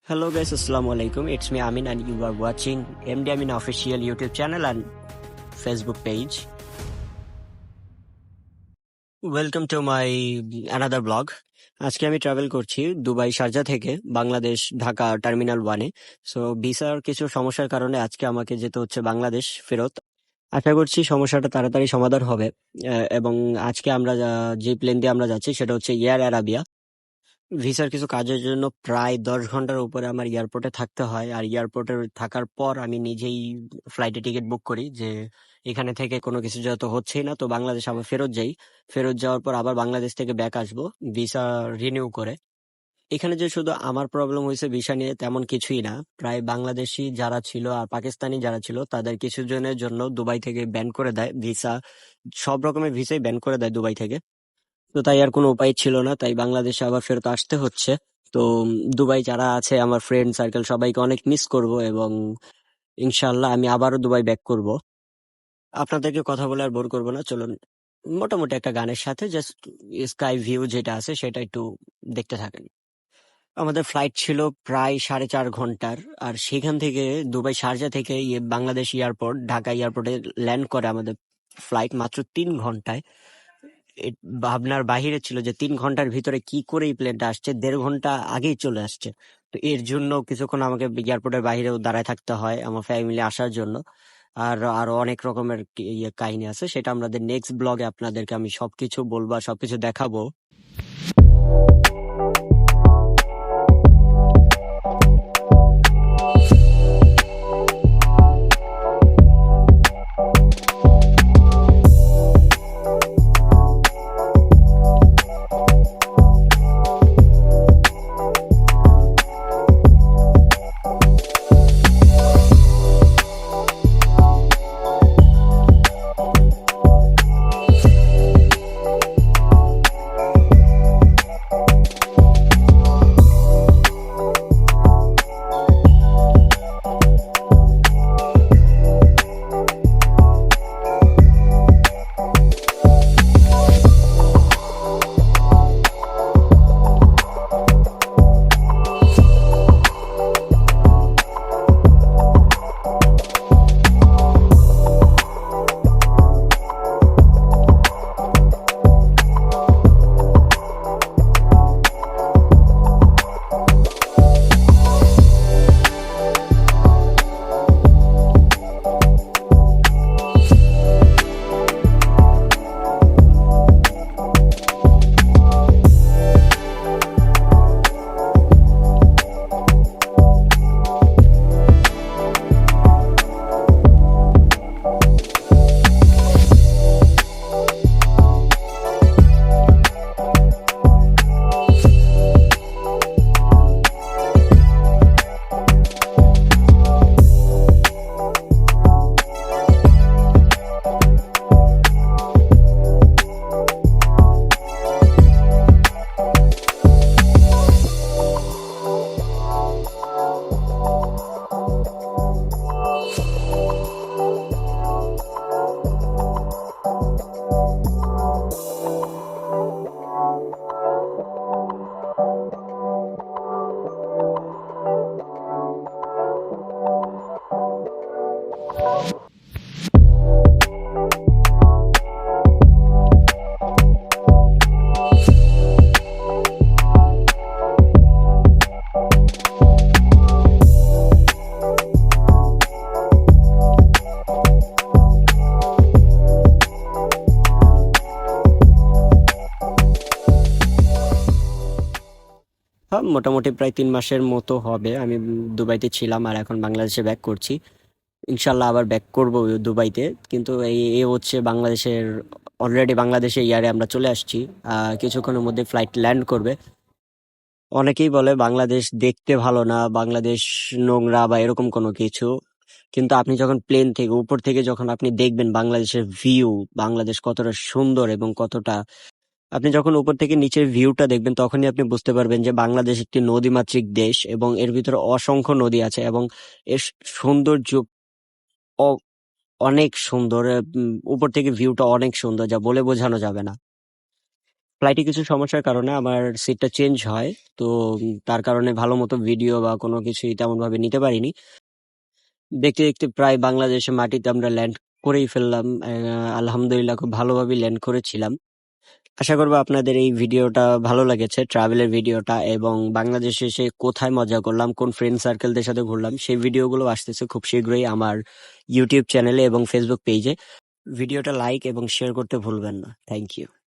Hello guys, Assalamu alaikum. It's me Amin and you are watching MD Amin official YouTube channel and Facebook page. Welcome to my another vlog. আজকে আমি travel করছি Dubai Sharjah থেকে Bangladesh Dhaka terminal 1-এ। So ভিসার কিছু সমস্যার কারণে আজকে আমাকে যেতে হচ্ছে বাংলাদেশ ফেরত। আশা করছি সমস্যাটা তাড়াতাড়ি সমাধান হবে। এবং আজকে আমরা যে প্লেন দিয়ে আমরা যাচ্ছি সেটা হচ্ছে এয়ার অ্যারাবিয়া। ভিসার কিছু কাজের জন্য প্রায় 10 ঘন্টার উপরে আমার এয়ারপোর্টে থাকতে হয়, আর এয়ারপোর্টে থাকার পর আমি নিজেই ফ্লাইটে টিকিট বুক করি যে এখানে থেকে কোনো কিছু যেহেতু হচ্ছেই না, তো বাংলাদেশ আবার ফেরত যাই। ফেরত যাওয়ার পর আবার বাংলাদেশ থেকে ব্যাক আসবো ভিসা রিনিউ করে। এখানে যে শুধু আমার প্রবলেম হয়েছে ভিসা নিয়ে তেমন কিছুই না, প্রায় বাংলাদেশি যারা ছিল আর পাকিস্তানি যারা ছিল তাদের কিছু জনের জন্য দুবাই থেকে ব্যান করে দেয় ভিসা। সব রকমের ভিসাই ব্যান করে দেয় দুবাই থেকে। তো তাই আর কোনো উপায় ছিল না, তাই বাংলাদেশে আবার ফেরত আসতে হচ্ছে। তো দুবাই যারা আছে আমার ফ্রেন্ড সার্কেল সবাইকে অনেক মিস করব, এবং ইনশাল্লাহ আমি আবারও দুবাই ব্যাক করব। আপনাদেরকে কথা বলে আর বোর করবো না, চলুন মোটামুটি একটা গানের সাথে জাস্ট স্কাই ভিউ যেটা আছে সেটা একটু দেখতে থাকেন। আমাদের ফ্লাইট ছিল প্রায় 4.5 ঘন্টার, আর সেখান থেকে দুবাই শারজা থেকে বাংলাদেশ এয়ারপোর্ট ঢাকা এয়ারপোর্টে ল্যান্ড করে আমাদের ফ্লাইট মাত্র 3 ঘন্টায়। ভাবনার বাহিরে ছিল যে 3 ঘন্টার ভিতরে কি করে এই প্লেনটা আসছে, 1.5 ঘন্টা আগেই চলে আসছে। তো এর জন্য কিছুক্ষণ আমাকে এয়ারপোর্টের বাইরেও দাঁড়ায় থাকতে হয় আমার ফ্যামিলি আসার জন্য। আর আরো অনেক রকমের কাহিনী আছে, সেটা আমাদের নেক্সট ব্লগে আপনাদেরকে আমি সবকিছু বলবো আর সবকিছু দেখাবো। হ্যাঁ, মোটামুটি প্রায় 3 মাসের মতো হবে আমি দুবাইতে ছিলাম, আর এখন বাংলাদেশে ব্যাক করছি। ইনশাল্লাহ আবার ব্যাক করব দুবাইতে। কিন্তু এই হচ্ছে বাংলাদেশের, অলরেডি বাংলাদেশে ইয়ারে আমরা চলে আসছি। কিছুক্ষণের মধ্যে ফ্লাইট ল্যান্ড করবে। অনেকেই বলে বাংলাদেশ দেখতে ভালো না, বাংলাদেশ নোংরা বা এরকম কোনো কিছু, কিন্তু আপনি যখন প্লেন থেকে উপর থেকে যখন আপনি দেখবেন বাংলাদেশের ভিউ, বাংলাদেশ কতটা সুন্দর এবং কতটা, আপনি যখন উপর থেকে নিচের ভিউটা দেখবেন তখনই আপনি বুঝতে পারবেন যে বাংলাদেশ একটি নদীমাতৃক দেশ, এবং এর ভিতরে অসংখ্য নদী আছে, এবং এর সৌন্দর্য অ- অনেক সুন্দর। উপর থেকে ভিউটা অনেক সুন্দর, যা বলে বোঝানো যাবে না। ফ্লাইটে কিছু সমস্যার কারণে আমার সিটটা চেঞ্জ হয়। তো তার কারণে ভালো মতো ভিডিও বা কোনো কিছুই তেমন ভাবে নিতে পারিনি। দেখতে দেখতে প্রায় বাংলাদেশে মাটিতে আমরা ল্যান্ড করেই ফেললাম। আলহামদুলিল্লাহ খুব ভালোভাবে ল্যান্ড করেছিলাম। আশা করবো আপনাদের এই ভিডিওটা ভালো লেগেছে, ট্রাভেলের ভিডিওটা, এবং বাংলাদেশে এসে কোথায় মজা করলাম, কোন ফ্রেন্ড সার্কেলদের সাথে ঘুরলাম, সেই ভিডিওগুলো আসতেছে খুব শীঘ্রই আমার ইউটিউব চ্যানেলে এবং ফেসবুক পেজে। ভিডিওটা লাইক এবং শেয়ার করতে ভুলবেন না। Thank you.